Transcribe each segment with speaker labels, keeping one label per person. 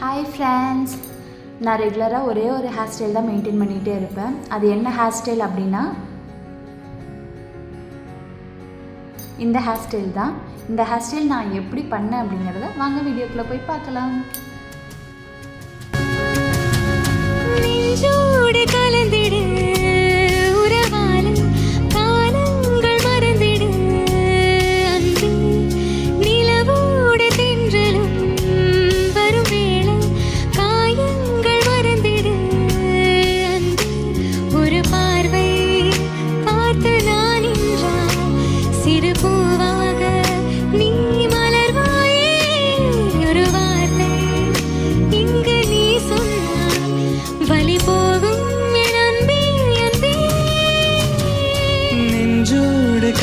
Speaker 1: Hi friends, நான் ரெகுலராக ஒரே ஒரு ஹேர் ஸ்டைல் தான் மெயின்டைன் பண்ணிகிட்டே இருப்பேன். அது என்ன ஹேர் ஸ்டைல் அப்படின்னா இந்த ஹேர் ஸ்டைல் தான். இந்த ஹேர் ஸ்டைல் நான் எப்படி பண்ணேன் அப்படிங்கிறத வாங்க வீடியோக்குள்ளே போய் பார்க்கலாம்.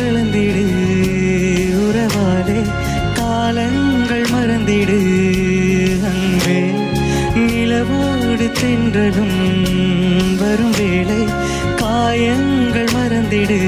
Speaker 2: கலந்திடு உறவாலே காலங்கள் மறந்திடு அன்பே, நிலவோடு தென்றலும் வரும் வேளை காயங்கள் மறந்திடு.